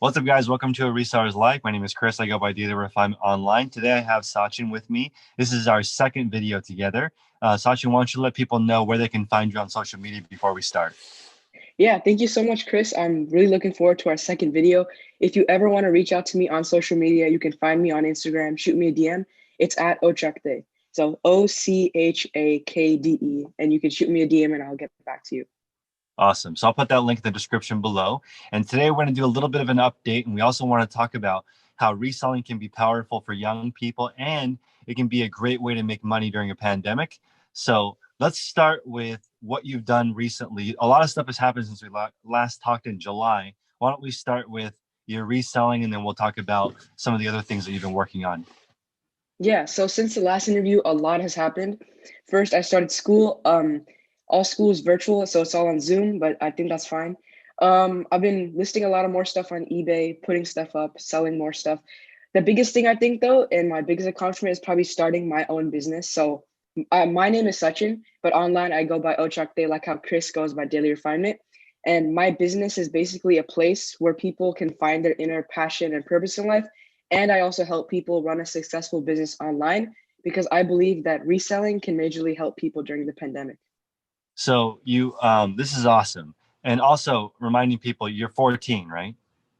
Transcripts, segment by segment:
What's up, guys? Welcome to a Reseller's Life. My name is Chris. I go by the Refinement online. Today, I have Sachin with me. This is our second video together. Sachin, why don't you let people know where they can find you on social media before we start? Yeah, thank you so much, Chris. I'm really looking forward to our second video. If you ever want to reach out to me on social media, you can find me on Instagram, shoot me a DM. It's at Ochakde. So Ochakde, and you can shoot me a DM and I'll get back to you. Awesome. So I'll put that link in the description below. And today we're going to do a little bit of an update. And we also want to talk about how reselling can be powerful for young people and it can be a great way to make money during a pandemic. So let's start with what you've done recently. A lot of stuff has happened since we last talked in July. Why don't we start with your reselling and then we'll talk about some of the other things that you've been working on. Yeah, so since the last interview, a lot has happened. First, I started school. All school is virtual, so it's all on Zoom, but I think that's fine. I've been listing a lot of more stuff on eBay, putting stuff up, selling more stuff. The biggest thing I think though, and my biggest accomplishment is probably starting my own business. So my name is Sachin, but online I go by Ochakde, like how Chris goes by Daily Refinement. And my business is basically a place where people can find their inner passion and purpose in life. And I also help people run a successful business online because I believe that reselling can majorly help people during the pandemic. So this is awesome. And also reminding people you're 14, right?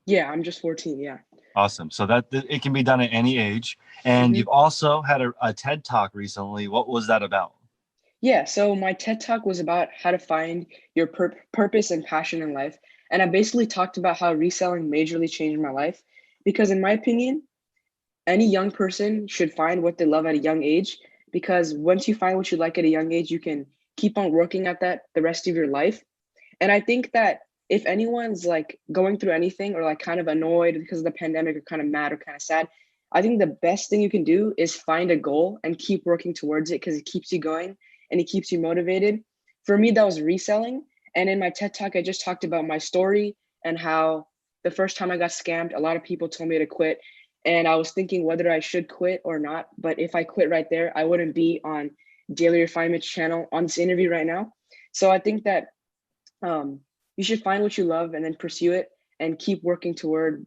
Yeah, I'm just 14. Yeah. Awesome. So that it can be done at any age. And hmm you've also had a TED Talk recently. What was that about? Yeah. So my TED Talk was about how to find your purpose and passion in life. And I basically talked about how reselling majorly changed my life because, in my opinion, any young person should find what they love at a young age because once you find what you like at a young age, you can keep on working at that the rest of your life. And I think that if anyone's like going through anything or like kind of annoyed because of the pandemic or kind of mad or kind of sad, I think the best thing you can do is find a goal and keep working towards it because it keeps you going and it keeps you motivated. For me, that was reselling. And in my TED Talk, I just talked about my story and how the first time I got scammed, a lot of people told me to quit. And I was thinking whether I should quit or not. But if I quit right there, I wouldn't be on Daily Refinement's channel on this interview right now. So I think that you should find what you love and then pursue it and working towards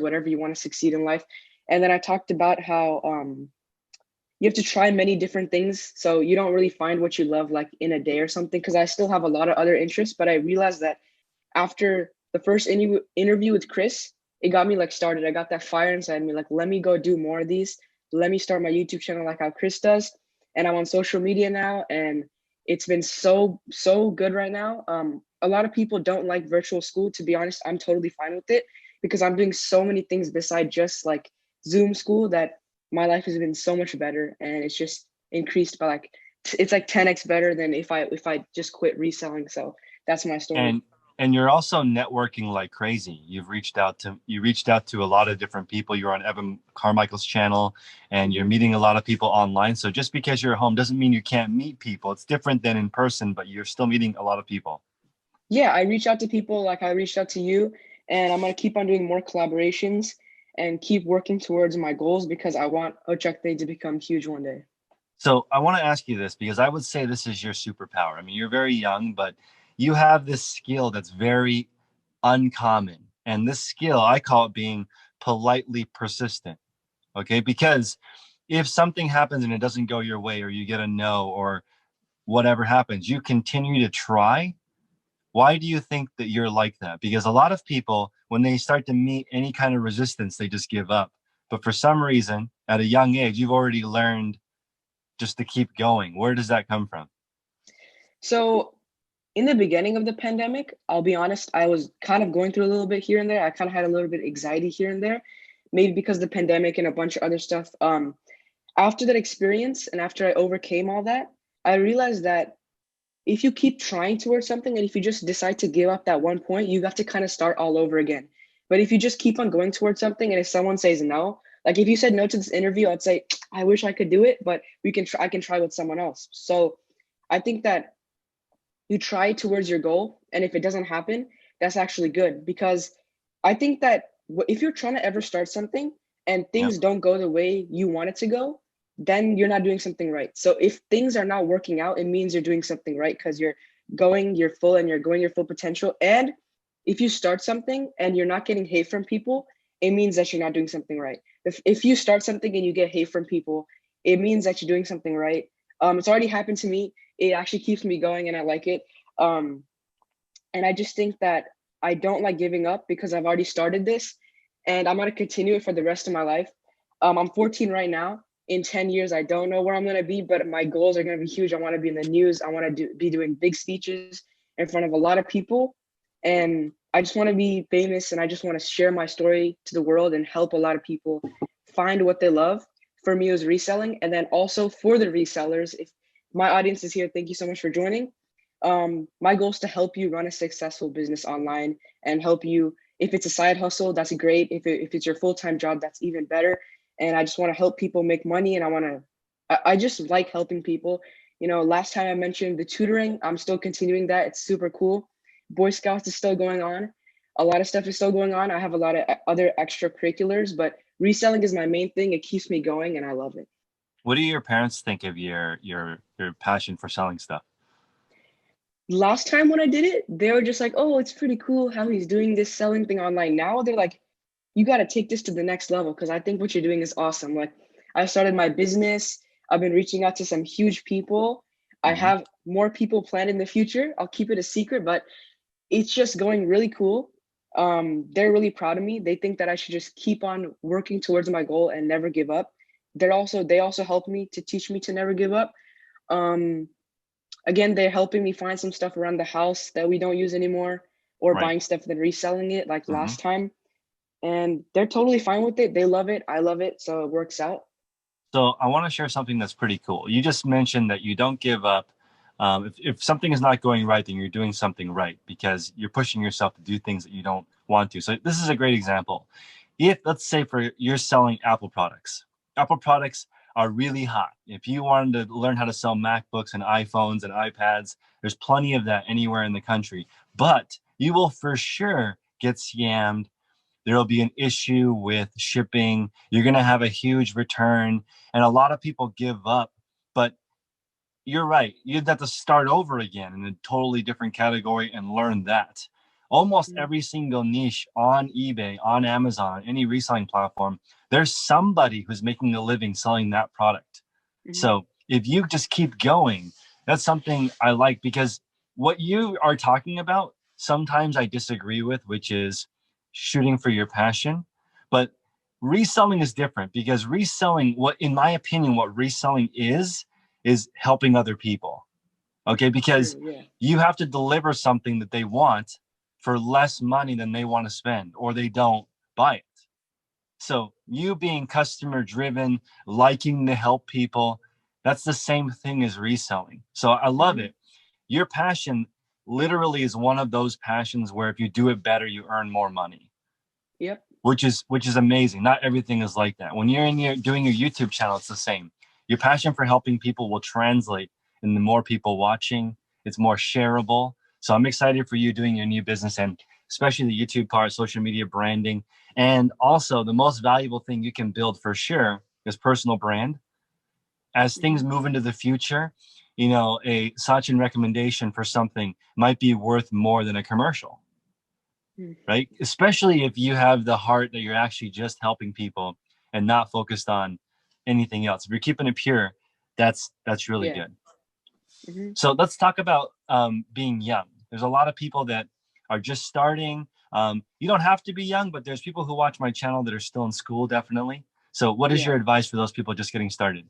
whatever you want to succeed in life. And then I talked about how you have to try many different things so you don't really find what you love like in a day or something, because I still have a lot of other interests, but I realized that after the first interview with Chris, it got me like started. I got that fire inside me, like, let me go do more of these. Let me start my YouTube channel like how Chris does. And I'm on social media now, and it's been so good right now. A lot of people don't like virtual school. To be honest, I'm totally fine with it because I'm doing so many things beside just like Zoom school that my life has been so much better, and it's just increased by like it's like 10x better than if I just quit reselling. So that's my story. And you're also networking like crazy. You reached out to a lot of different people. You're on Evan Carmichael's channel and you're Mhm. meeting a lot of people online. So just because you're at home doesn't mean you can't meet people. It's different than in person, but you're still meeting a lot of people. Yeah, I reach out to people like I reached out to you, and I'm gonna keep on doing more collaborations and keep working towards my goals because I want Ochakde to become huge one day. So I want to ask you this because I would say this is your superpower. I mean, you're very young, but you have this skill that's very uncommon. And this skill, I call it being politely persistent. Okay. Because if something happens and it doesn't go your way, or you get a no, or whatever happens, you continue to try. Why do you think that you're like that? Because a lot of people, when they start to meet any kind of resistance, they just give up. But for some reason, at a young age, you've already learned just to keep going. Where does that come from? So in the beginning of the pandemic, I'll be honest, I was kind of going through a little bit here and there. I kind of had a little bit of anxiety here and there, maybe because of the pandemic and a bunch of other stuff. After that experience and after I overcame all that, I realized that if you keep trying towards something and if you just decide to give up that one point, you have to kind of start all over again. But if you just keep on going towards something and if someone says no, like if you said no to this interview, I'd say, I wish I could do it, but I can try with someone else. So I think that you try towards your goal. And if it doesn't happen, that's actually good because I think that if you're trying to ever start something and Yeah. things don't go the way you want it to go, then you're not doing something right. So if things are not working out, it means you're doing something right because you're going your full and you're going your full potential. And if you start something and you're not getting hate from people, it means that you're not doing something right. If you start something and you get hate from people, it means that you're doing something right. It's already happened to me. It actually keeps me going and I like it. Um, and I just think that I don't like giving up because I've already started this and I'm going to continue it for the rest of my life. I'm 14 right now. In 10 years, I don't know where I'm going to be, but my goals are going to be huge. I want to be in the news. I want to be doing big speeches in front of a lot of people. And I just want to be famous and I just want to share my story to the world and help a lot of people find what they love. For me, it was reselling. And then also for the resellers, if my audience is here, thank you so much for joining. My goal is to help you run a successful business online and help you. If it's a side hustle, that's great. If it's your full-time job, that's even better. And I just want to help people make money. And I just like helping people. You know, last time I mentioned the tutoring, I'm still continuing that. It's super cool. Boy Scouts is still going on. A lot of stuff is still going on. I have a lot of other extracurriculars, but reselling is my main thing. It keeps me going and I love it. What do your parents think of your passion for selling stuff? Last time when I did it, they were just like, oh, it's pretty cool how he's doing this selling thing online. Now they're like, you got to take this to the next level because I think what you're doing is awesome. Like, I started my business. I've been reaching out to some huge people. I Mm-hmm. have more people planned in the future. I'll keep it a secret, but it's just going really cool. They're really proud of me. They think that I should just keep on working towards my goal and never give up. They also help me to teach me to never give up. Um, Again, they're helping me find some stuff around the house that we don't use anymore or Right. buying stuff and reselling it like Mm-hmm. last time. And they're totally fine with it. They love it. I love it. So it works out. So I want to share something that's pretty cool. You just mentioned that you don't give up. If something is not going right, then you're doing something right because you're pushing yourself to do things that you don't want to. So this is a great example. If let's say for you're selling Apple products are really hot. If you wanted to learn how to sell MacBooks and iPhones and iPads, there's plenty of that anywhere in the country. But you will for sure get scammed. There'll be an issue with shipping. You're going to have a huge return. And a lot of people give up. But you're right. You'd have to start over again in a totally different category and learn that. Almost Mhm. every single niche on eBay, on Amazon, any reselling platform, there's somebody who's making a living selling that product. Mhm. So if you just keep going, that's something I like because what you are talking about, sometimes I disagree with, which is shooting for your passion. But reselling is different because reselling, what in my opinion, what reselling is helping other people. Okay, because True. Yeah. you have to deliver something that they want for less money than they want to spend, or they don't buy it. So you being customer driven, liking to help people, that's the same thing as reselling. So I love Mhm. it. Your passion literally is one of those passions where if you do it better, you earn more money, Yep. which is amazing. Not everything is like that. When you're in your doing your YouTube channel, it's the same. Your passion for helping people will translate in the more people watching. It's more shareable. So I'm excited for you doing your new business and especially the YouTube part, social media branding. And also the most valuable thing you can build for sure is personal brand. As things Mhm. move into the future, a Sachin recommendation for something might be worth more than a commercial, Mhm. right? Especially if you have the heart that you're actually just helping people and not focused on anything else. If you're keeping it pure, that's really Yeah. good. Mhm. So let's talk about being young. There's a lot of people that are just starting. You don't have to be young, but there's people who watch my channel that are still in school, definitely. So, what is Yeah. your advice for those people just getting started?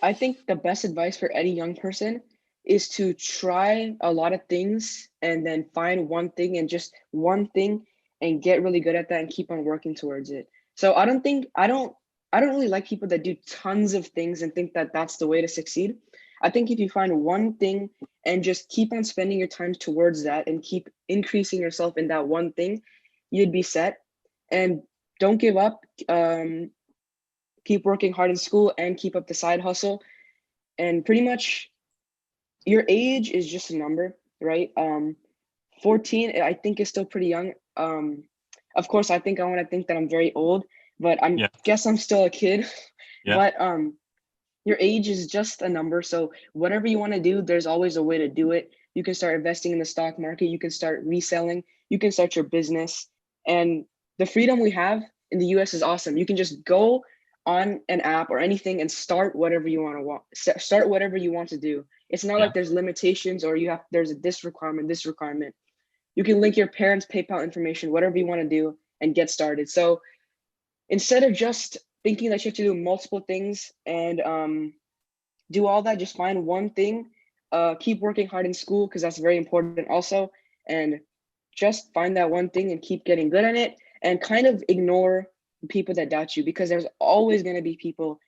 I think the best advice for any young person is to try a lot of things and then find one thing and just one thing and get really good at that and keep on working towards it. So I don't really like people that do tons of things and think that that's the way to succeed. I think if you find one thing and just keep on spending your time towards that and keep increasing yourself in that one thing, you'd be set. And don't give up. Keep working hard in school and keep up the side hustle and pretty much your age is just a number, right? 14 I think is still pretty young. Of course I want to think that I'm very old, but I'm Yeah, guess I'm still a kid. yeah, But your age is just a number, so whatever you want to do, there's always a way to do it. You can start investing in the stock market, you can start reselling, You can start your business. And the freedom we have in the US is awesome. You can just go on an app or anything and start whatever you want to start whatever you want to do. It's not Yeah. like there's limitations or there's this requirement, this requirement. You can link your parents' PayPal information, whatever you want to do, and get started. So instead of just thinking that you have to do multiple things and do all that, just find one thing. Keep working hard in school because that's very important also, and just find that one thing and keep getting good at it, and kind of ignore the people that doubt you, because there's always going to be people.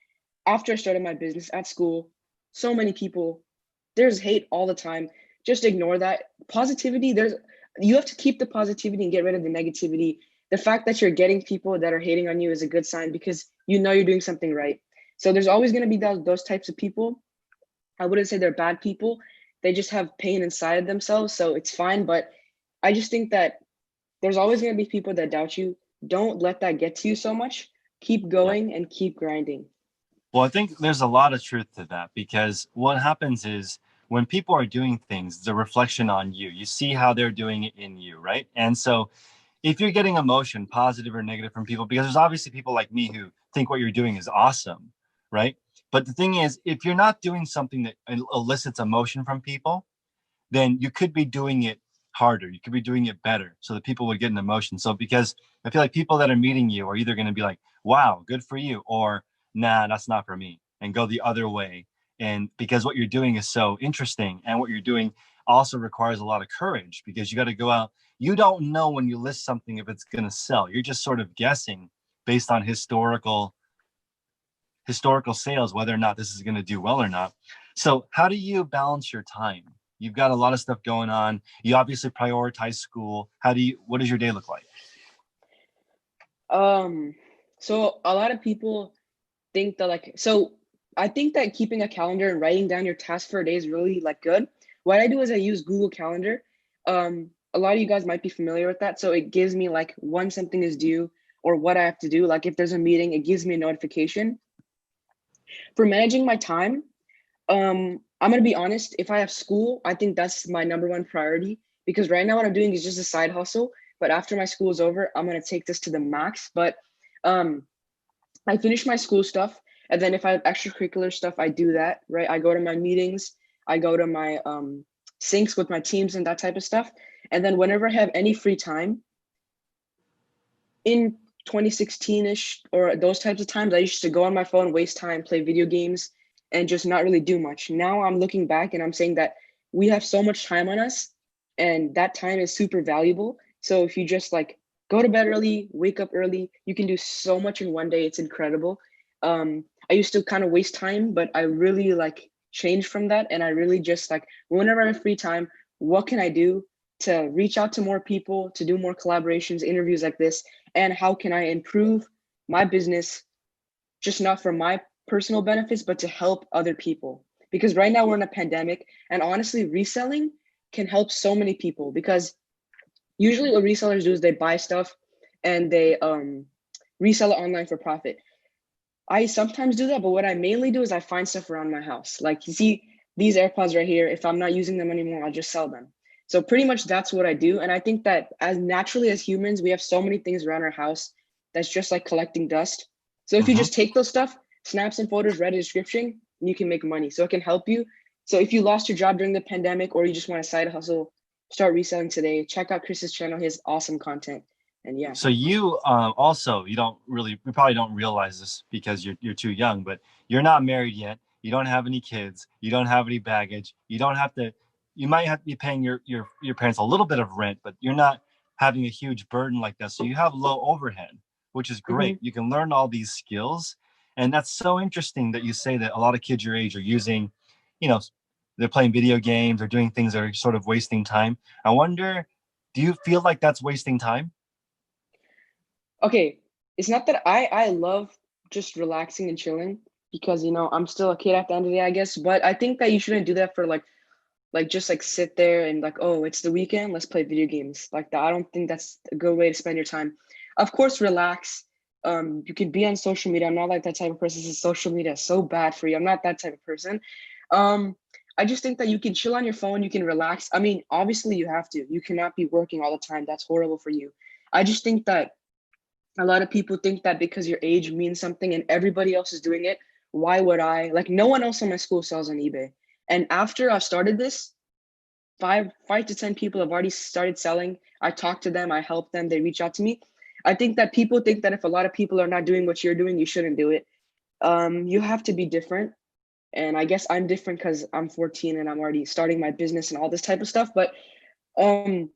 After I started my business at school, so many people, there's hate all the time. Just ignore that. Positivity, you have to keep the positivity and get rid of the negativity. The fact that you're getting people that are hating on you is a good sign, because you know you're doing something right. So there's always going to be those types of people. I wouldn't say they're bad people. They just have pain inside themselves, so it's fine. But I just think that there's always going to be people that doubt you. Don't let that get to you so much. Keep Yeah. going and keep grinding. Well, I think there's a lot of truth to that, because what happens is when people are doing things, it's a reflection on you. You see how they're doing it in you, right? And so if you're getting emotion, positive or negative, from people, because there's obviously people like me who think what you're doing is awesome, right? But the thing is, if you're not doing something that elicits emotion from people, then you could be doing it harder. You could be doing it better so that people would get an emotion. So because I feel like people that are meeting you are either going to be like, wow, good for you, or nah, that's not for me, and go the other way. And because what you're doing is so interesting, and what you're doing also requires a lot of courage, because you got to go out. You don't know when you list something if it's going to sell. You're just sort of guessing based on historical sales whether or not this is going to do well or not. So how do you balance your time? You've got a lot of stuff going on. You obviously prioritize school. What does your day look like? Um, so a lot of people think that I think that keeping a calendar and writing down your tasks for a day is really like good. What I do is I use Google Calendar. A lot of you guys might be familiar with that. So it gives me like when something is due or what I have to do. Like if there's a meeting, it gives me a notification. For managing my time, I'm gonna be honest. If I have school, I think that's my number one priority, because right now what I'm doing is just a side hustle. But after my school is over, I'm gonna take this to the max. But um, I finish my school stuff, and then if I have extracurricular stuff, I do that. Right, I go to my meetings, I go to my syncs with my teams and that type of stuff. And then whenever I have any free time, in 2016ish or those types of times, I used to go on my phone, waste time, play video games, and just not really do much. Now I'm looking back and I'm saying that we have so much time on us, and that time is super valuable. So if you just like go to bed early, wake up early, you can do so much in one day. It's incredible. I used to kind of waste time, but I really like changed from that. And I really just like, whenever I have free time, what can I do to reach out to more people, to do more collaborations, interviews like this, and how can I improve my business, just not for my personal benefits, but to help other people. Because right now we're in a pandemic, and honestly, reselling can help so many people, because usually what resellers do is they buy stuff and they resell it online for profit. I sometimes do that, but what I mainly do is I find stuff around my house. Like you see these AirPods right here, if I'm not using them anymore, I'll just sell them. So pretty much that's what I do. And I think that as naturally as humans, we have so many things around our house that's just like collecting dust. So if you Mm-hmm. just take those stuff, snap some photos, write a description, you can make money. So it can help you. So if you lost your job during the pandemic, or you just want a side hustle, start reselling today. Check out Chris's channel. He has awesome content. And yeah. So you also, you probably don't realize this because you're too young, but you're not married yet. You don't have any kids. You don't have any baggage. You don't have to. You might have to be paying your parents a little bit of rent, but you're not having a huge burden like that. So you have low overhead, which is Mm-hmm. great. You can learn all these skills, and that's so interesting that you say that a lot of kids your age are using, you know, they're playing video games or doing things that are sort of wasting time. I wonder, do you feel like that's wasting time? Okay, it's not that I love just relaxing and chilling, because I'm still a kid at the end of the day, I guess. But I think that you shouldn't do that for like just like sit there and like, oh, it's the weekend, let's play video games like that. I don't think that's a good way to spend your time. Of course, relax. You can be on social media. I'm not like that type of person. Social media is so bad for you. I'm not that type of person. Um, I just think that you can chill on your phone, you can relax. I mean, obviously you have to. You cannot be working all the time. That's horrible for you. I just think that a lot of people think that because your age means something and everybody else is doing it, why would I? Like no one else in my school sells on eBay. And after I've started this, five to 10 people have already started selling. I talk to them, I help them, they reach out to me. I think that people think that if a lot of people are not doing what you're doing, you shouldn't do it. You have to be different. And I guess I'm different because I'm 14 and I'm already starting my business and all this type of stuff. But um,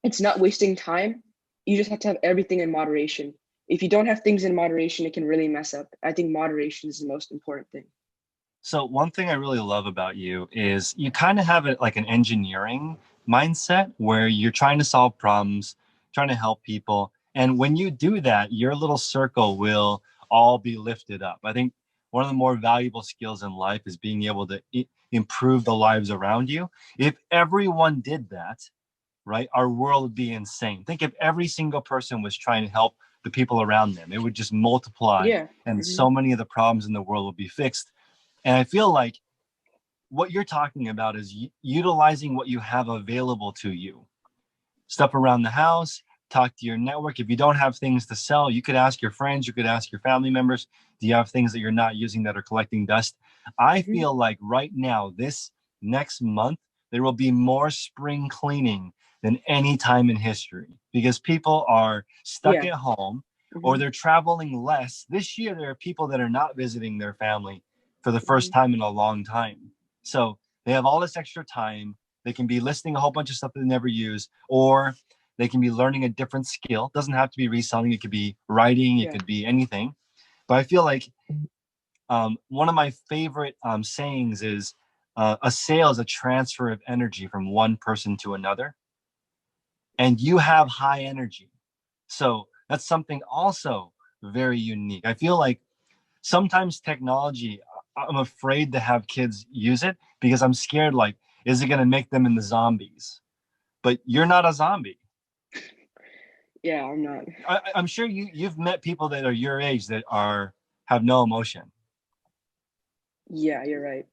it's not wasting time. You just have to have everything in moderation. If you don't have things in moderation, it can really mess up. I think moderation is the most important thing. So one thing I really love about you is you kind of have it like an engineering mindset where you're trying to solve problems, trying to help people. And when you do that, your little circle will all be lifted up. I think one of the more valuable skills in life is being able to improve the lives around you. If everyone did that, right, our world would be insane. Think if every single person was trying to help the people around them, it would just multiply Yeah. and Hmm. so many of the problems in the world would be fixed. And I feel like what you're talking about is utilizing what you have available to you. Stuff around the house, talk to your network. If you don't have things to sell, you could ask your friends, you could ask your family members, do you have things that you're not using that are collecting dust? I Hmm. feel like right now, this next month, there will be more spring cleaning than any time in history because people are stuck Yeah. at home or Hmm. they're traveling less. This year, there are people that are not visiting their family for the Hmm. first time in a long time. So they have all this extra time. They can be listing a whole bunch of stuff they never use, or they can be learning a different skill. It doesn't have to be reselling. It could be writing. It Yeah. could be anything. But I feel like one of my favorite sayings is a sale is a transfer of energy from one person to another. And you have high energy. So that's something also very unique. I feel like sometimes technology, I'm afraid to have kids use it because I'm scared, like, is it going to make them into zombies? But you're not a zombie. Yeah, I'm not. I'm sure you've met people that are your age that are have no emotion. Yeah, you're right.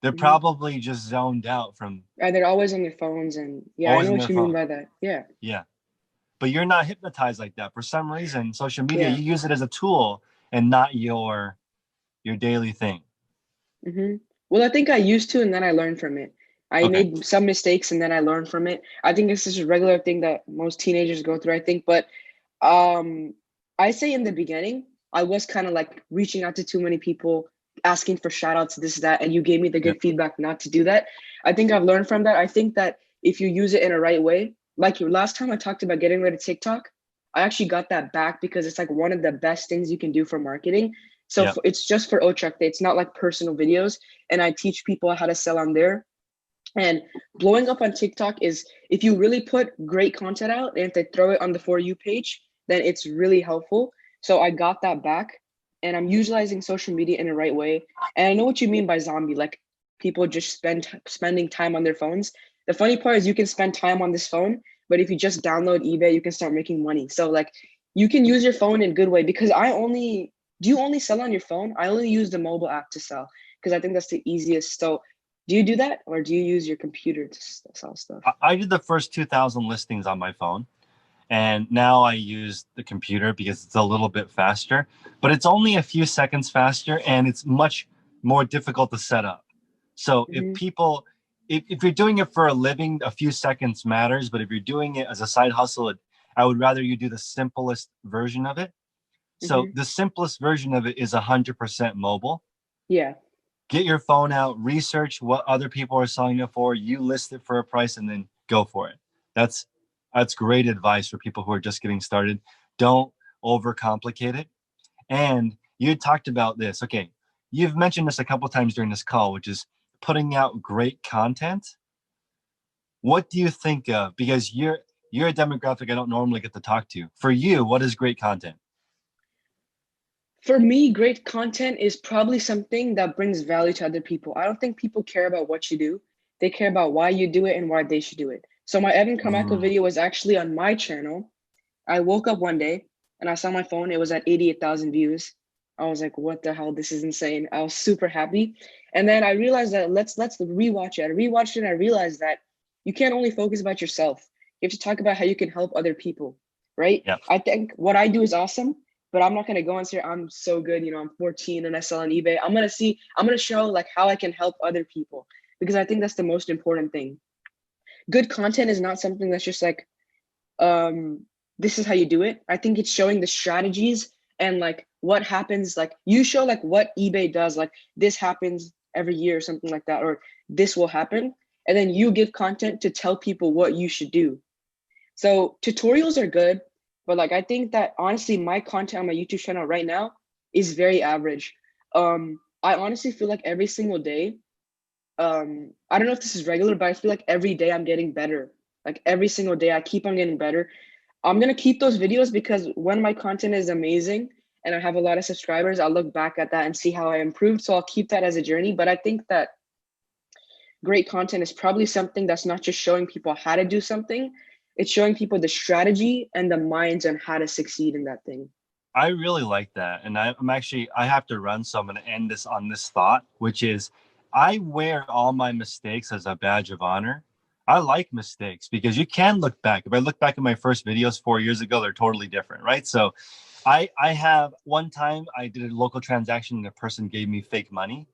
They're Hmm. probably just zoned out from And they're always on their phones, and yeah, I always know in what their you mean phone. by that. Yeah. Yeah. But you're not hypnotized like that. For some reason, social media, Yeah. you use it as a tool and not your daily thing. Hmm. Well, I think I used to, and then I learned from it. I Okay. made some mistakes, and then I learned from it. I think this is a regular thing that most teenagers go through, I think. But um, I say in the beginning, I was kind of like reaching out to too many people, asking for shout outs, this, that, and you gave me the Yeah. good feedback not to do that. I think I've learned from that. I think that if you use it in a right way, like your last time I talked about getting rid of TikTok, I actually got that back because it's like one of the best things you can do for marketing. So Yeah. it's just for Utrecht. It's not like personal videos. And I teach people how to sell on there. And blowing up on TikTok is if you really put great content out and if they throw it on the For You page, then it's really helpful. So I got that back and I'm utilizing social media in the right way. And I know what you mean by zombie, like people just spending time on their phones. The funny part is you can spend time on this phone, but if you just download eBay, you can start making money. So like you can use your phone in a good way because do you only sell on your phone? I only use the mobile app to sell because I think that's the easiest. So do you do that, or do you use your computer to sell stuff? I did the first 2,000 listings on my phone. And now I use the computer because it's a little bit faster, but it's only a few seconds faster and it's much more difficult to set up. So Hmm. if you're doing it for a living, a few seconds matters, but if you're doing it as a side hustle, I would rather you do the simplest version of it. So Hmm. the simplest version of it is 100% mobile. Yeah. Get your phone out, research what other people are selling it for, you list it for a price, and then go for it. That's that's great advice for people who are just getting started. Don't overcomplicate it. And you talked about this. Okay, you've mentioned this a couple times during this call, which is putting out great content. What do you think of? Because you're a demographic I don't normally get to talk to. For you, what is great content? For me, great content is probably something that brings value to other people. I don't think people care about what you do. They care about why you do it and why they should do it. So my Evan Carmichael Mm, video was actually on my channel. I woke up one day and I saw my phone. It was at 88,000 views. I was like, what the hell? This is insane. I was super happy. And then I realized that let's rewatch it. I rewatched it and I realized that you can't only focus about yourself. You have to talk about how you can help other people, right? Yeah. I think what I do is awesome, but I'm not gonna go and say I'm so good. You know, I'm 14 and I sell on eBay. I'm gonna show like how I can help other people because I think that's the most important thing. Good content is not something that's just like this is how you do it. I think it's showing the strategies and like what happens, like you show like what eBay does, like this happens every year or something like that, or this will happen. And then you give content to tell people what you should do. So tutorials are good, but like I think that honestly, my content on my YouTube channel right now is very average. I honestly feel like every single day, I don't know if this is regular, but I feel like every day I'm getting better. Like every single day, I keep on getting better. I'm gonna keep those videos because when my content is amazing and I have a lot of subscribers, I'll look back at that and see how I improved. So I'll keep that as a journey. But I think that great content is probably something that's not just showing people how to do something, it's showing people the strategy and the minds on how to succeed in that thing. I really like that. And I have to run. So I'm going to end this on this thought, which is I wear all my mistakes as a badge of honor. I like mistakes because you can look back. If I look back at my first videos 4 years ago, they're totally different, right? So I have one time I did a local transaction and a person gave me fake money.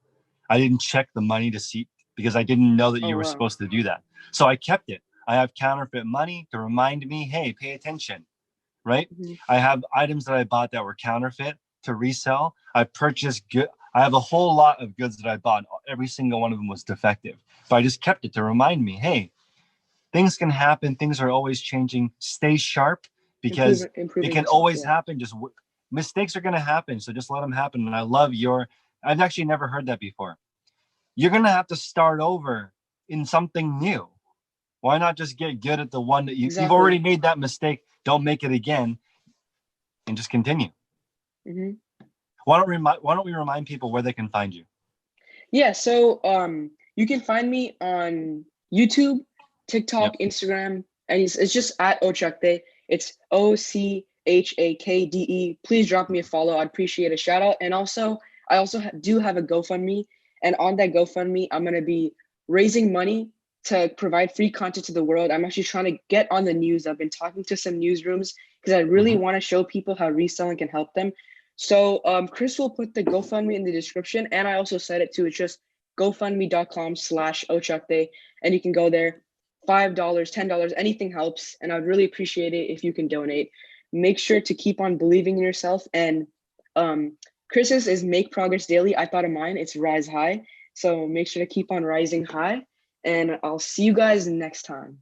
I didn't check the money to see because I didn't know that Oh you were wow. supposed to do that. So I kept it. I have counterfeit money to remind me, hey, pay attention, right? Mm-hmm. I have items that I bought that were counterfeit to resell. I purchased good. I have a whole lot of goods that I bought. Every single one of them was defective. But I just kept it to remind me, hey, things can happen. Things are always changing. Stay sharp because it Improving can yourself. always Yeah. happen. Mistakes are going to happen. So just let them happen. And I love I've actually never heard that before. You're going to have to start over in something new. Why not just get good at the one that you've Exactly. already made that mistake? Don't make it again and just continue. Mm-hmm. Why don't we remind people where they can find you? Yeah, so you can find me on YouTube, Yep. TikTok, Instagram, and it's just at Ochakde. It's OCHAKDE. Please drop me a follow. I'd appreciate a shout out. And also, I also do have a GoFundMe, and on that GoFundMe, I'm gonna be raising money to provide free content to the world. I'm actually trying to get on the news. I've been talking to some newsrooms because I really Mm-hmm. want to show people how reselling can help them. So Chris will put the GoFundMe in the description, and I also said it too. It's just gofundme.com/ochakde, and you can go there. $5, $10, anything helps, and I'd really appreciate it if you can donate. Make sure to keep on believing in yourself. And Chris's is make progress daily. I thought of mine. It's rise high. So make sure to keep on rising high, and I'll see you guys next time.